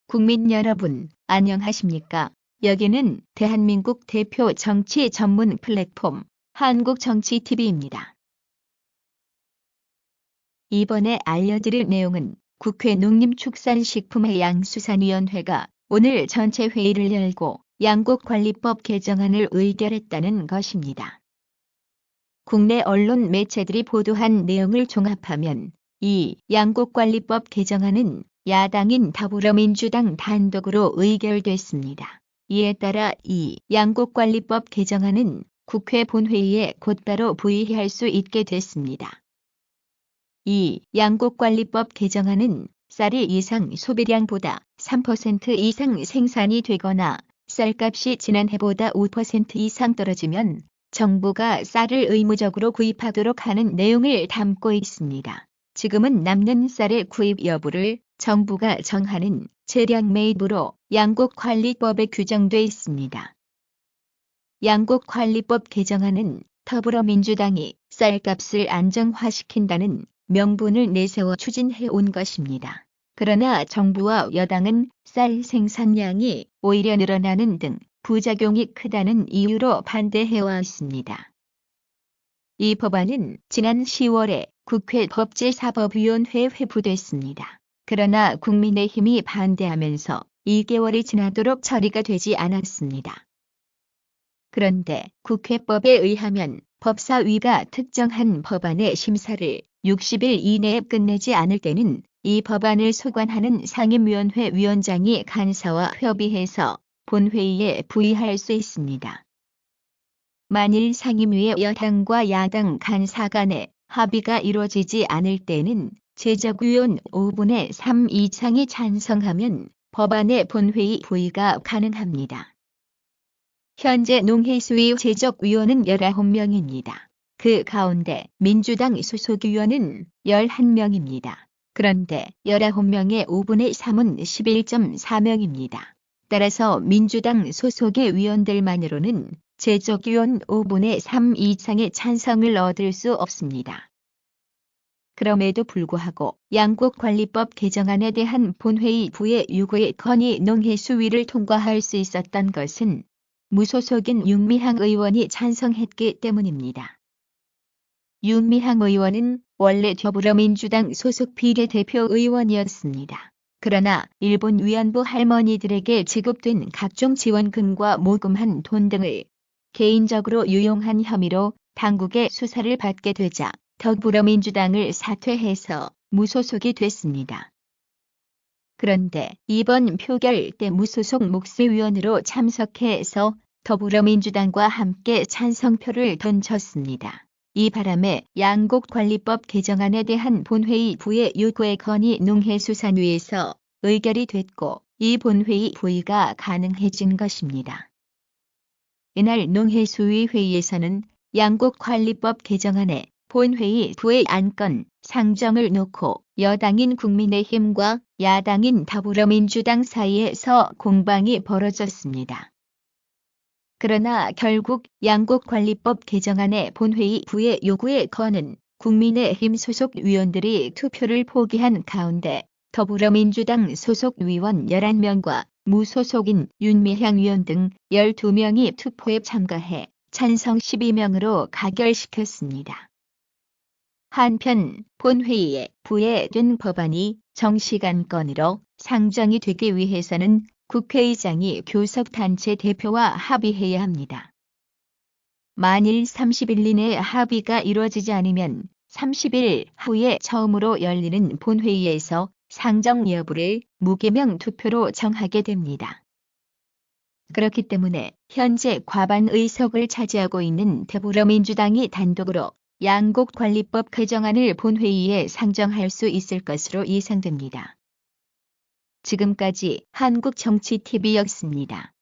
국민 여러분, 안녕하십니까? 여기는 대한민국 대표 정치 전문 플랫폼 한국정치TV입니다. 이번에 알려드릴 내용은 국회 농림축산식품해양수산위원회가 오늘 전체 회의를 열고 양곡관리법 개정안을 의결했다는 것입니다. 국내 언론 매체들이 보도한 내용을 종합하면 이 양곡관리법 개정안은 야당인 더불어민주당 단독으로 의결됐습니다. 이에 따라 이 양곡관리법 개정안은 국회 본회의에 곧바로 부의할 수 있게 됐습니다. 이 양곡관리법 개정안은 쌀이 이상 소비량보다 3% 이상 생산이 되거나 쌀값이 지난해보다 5% 이상 떨어지면 정부가 쌀을 의무적으로 구입하도록 하는 내용을 담고 있습니다. 지금은 남는 쌀의 구입 여부를 정부가 정하는 재량 매입으로 양곡관리법에 규정돼 있습니다. 양곡관리법 개정안은 더불어민주당이 쌀값을 안정화시킨다는 명분을 내세워 추진해 온 것입니다. 그러나 정부와 여당은 쌀 생산량이 오히려 늘어나는 등 부작용이 크다는 이유로 반대해 왔습니다. 이 법안은 지난 10월에 국회 법제사법위원회에 회부됐습니다. 그러나 국민의힘이 반대하면서 2개월이 지나도록 처리가 되지 않았습니다. 그런데 국회법에 의하면 법사위가 특정한 법안의 심사를 60일 이내에 끝내지 않을 때는 이 법안을 소관하는 상임위원회 위원장이 간사와 협의해서 본회의에 부의할 수 있습니다. 만일 상임위의 여당과 야당 간사 간의 합의가 이루어지지 않을 때는 제적위원 5분의 3 이상이 찬성하면 법안의 본회의 부의가 가능합니다. 현재 농해수위 제적위원은 19명입니다. 그 가운데 민주당 소속 위원은 11명입니다. 그런데 19명의 5분의 3은 11.4명입니다. 따라서 민주당 소속의 위원들만으로는 제적위원 5분의 3 이상의 찬성을 얻을 수 없습니다. 그럼에도 불구하고 양곡관리법 개정안에 대한 본회의 부의 요구의 건의 농해수위를 통과할 수 있었던 것은 무소속인 윤미향 의원이 찬성했기 때문입니다. 윤미향 의원은 원래 더불어민주당 소속 비례대표 의원이었습니다. 그러나 일본 위안부 할머니들에게 지급된 각종 지원금과 모금한 돈 등을 개인적으로 유용한 혐의로 당국의 수사를 받게 되자 더불어민주당을 사퇴해서 무소속이 됐습니다. 그런데 이번 표결 때 무소속 묵세위원으로 참석해서 더불어민주당과 함께 찬성표를 던졌습니다. 이 바람에 양곡관리법 개정안에 대한 본회의 부의 요구의 건의 농해수산위에서 의결이 됐고 이 본회의 부의가 가능해진 것입니다. 이날 농해수위 회의에서는 양곡관리법 개정안에 본회의 부의 안건 상정을 놓고 여당인 국민의힘과 야당인 더불어민주당 사이에서 공방이 벌어졌습니다. 그러나 결국 양곡관리법 개정안의 본회의 부의 요구에 거는 국민의힘 소속 위원들이 투표를 포기한 가운데 더불어민주당 소속 위원 11명과 무소속인 윤미향 위원 등 12명이 투표에 참가해 찬성 12명으로 가결시켰습니다. 한편 본회의에 부의된 법안이 정시간건으로 상정이 되기 위해서는 국회의장이 교섭단체 대표와 합의해야 합니다. 만일 30일 이내에 합의가 이루어지지 않으면 30일 후에 처음으로 열리는 본회의에서 상정 여부를 무개명 투표로 정하게 됩니다. 그렇기 때문에 현재 과반 의석을 차지하고 있는 더불어민주당이 단독으로 양곡관리법 개정안을 본회의에 상정할 수 있을 것으로 예상됩니다. 지금까지 한국정치TV였습니다.